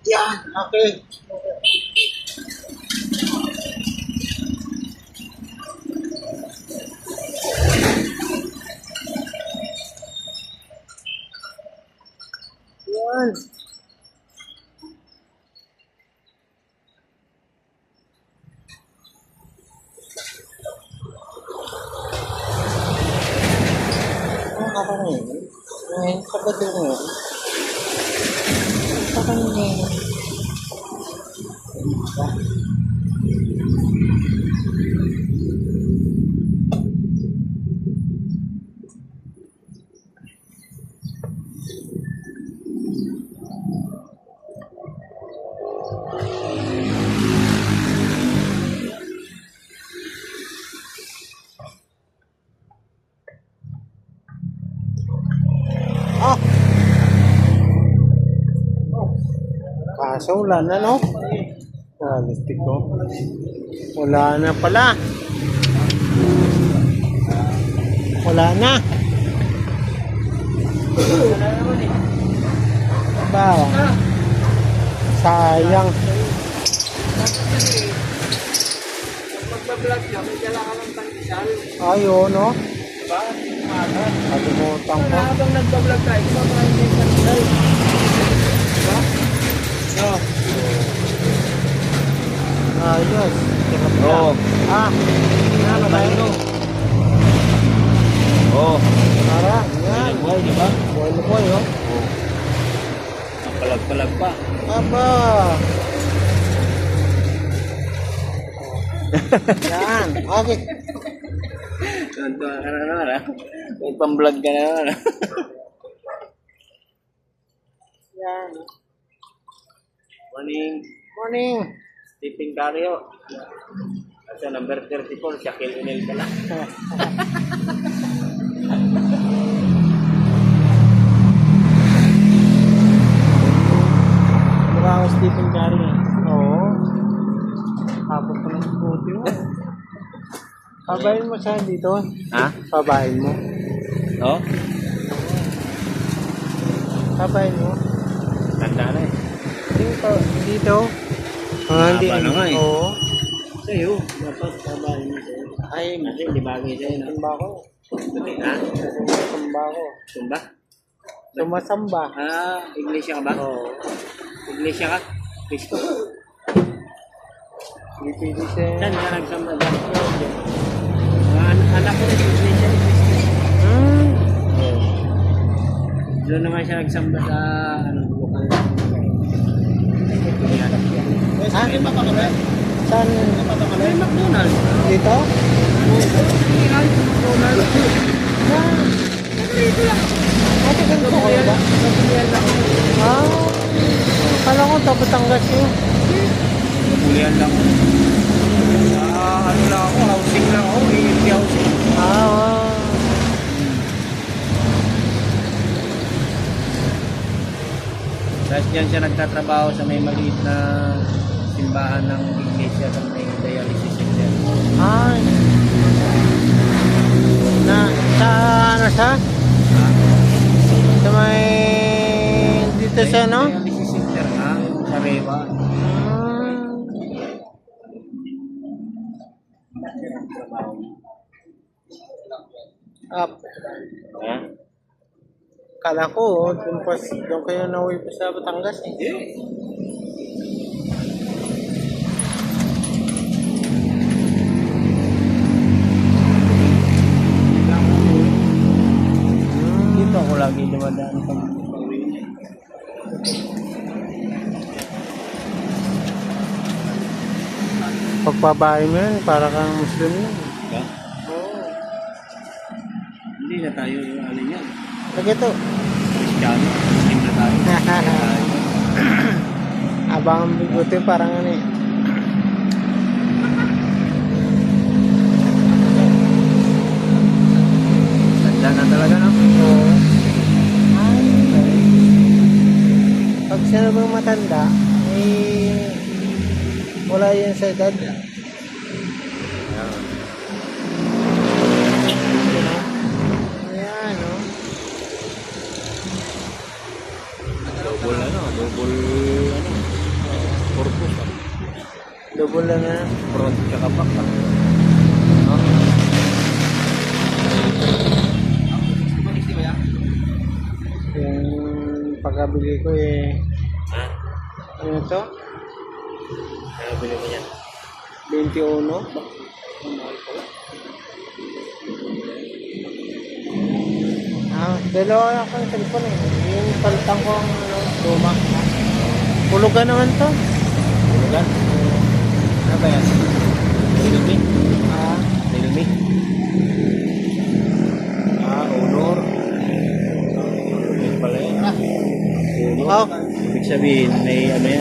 Yan, okay. Yan. Ang kakangin. Ngayon, kapatid mo. Kakangin. Ah. Kaso wala na, no? Realistic ko. Wala na pala. Wala na. Ba? Sayang. Magbablog ka, may dala ka ng pandesal. Ayun, no? Diba? Umaga. Kalimutan ko. Habang nagbablog tayo, kumakain ka yung pandesal. Diba? No. Ayos. Oo. Ah. Ano ba yun? Oo. Tara. Yan. Buhay, di ba? Buhay na buhay, oh. Ang palag-palag pa. Aba. Yan. Okay. Tuntua ka na naman, ha? May pang-vlog ka na naman, ha? Yan. Morning. Morning. Stephen Cario. Asa number 34, Shaquille O'Neal ka lang. Mukha ako Stephen Curry. Oo. Tapos ko ng puti mo. Pabayin mo siya dito. Ha? Pabayin mo. Oo? Pabayin mo. Tanda na eh. Dito. Dito. Ah, hindi. Haba na nga eh. Oo. Sa'yo, dapat pabahin mo sa'yo. Ay, Kasi hindi bagay sa'yo, no? sumba ko. Ha? Sumasamba ko. Sumba? Sumasamba. Ah, iglesia ka ba? Oo. Iglesia ka? Kristo? Hindi pwede siya. Saan ka nagsamba ba? Anak ko na sa iglesia ni Kristo. Hmm. Doon naman siya nagsamba sa lokal na Ha? May mapakala. Saan? May McDonald's. Dito? McDonald's. Ate, ganito ko ba? Ah. Kala ko dapat Batangas yun. Nabulian lang. Ano lang ako, housing lang ako, AFP housing. Ah. Tapos dyan siya nagtatrabaho sa may maliit na simbahan ng iglesia sa may dialysis center. Ay. Na, sa ano siya? Sa may, dito siya, no? Dialysis center, ha? Sa Rewa. Up. Ha? Kala ko, doon kayo nauwi pa sa Batangas eh. Dito ako lagi dumadaan pag uwi niya. Pagbabae mo yan, para kang Muslim yun. Ba? Oo. Hindi na tayo ano yan. Lagi ito. Kristiyano. Muslim na tayo. Abang ang bigote, parang ano eh. Tanda na talaga, no? Oo. Pag sino bang matanda, eh, wala yan sa edad. Ayan, no? Double ano, purpose. Double lang na. Front tsaka back. No? Yung pagkabili ko eh, Ha? ano to? Ano bili mo yan? 21. Dalawa ako ng cellphone eh. Yung palitan ko ang ano, luma. Pulugan naman to. Hulugan? Ano ba yan? Realme? Ah, Realme? Honor. Realme pala yan. Honor. oh, Ibig sabihin, may ano yan?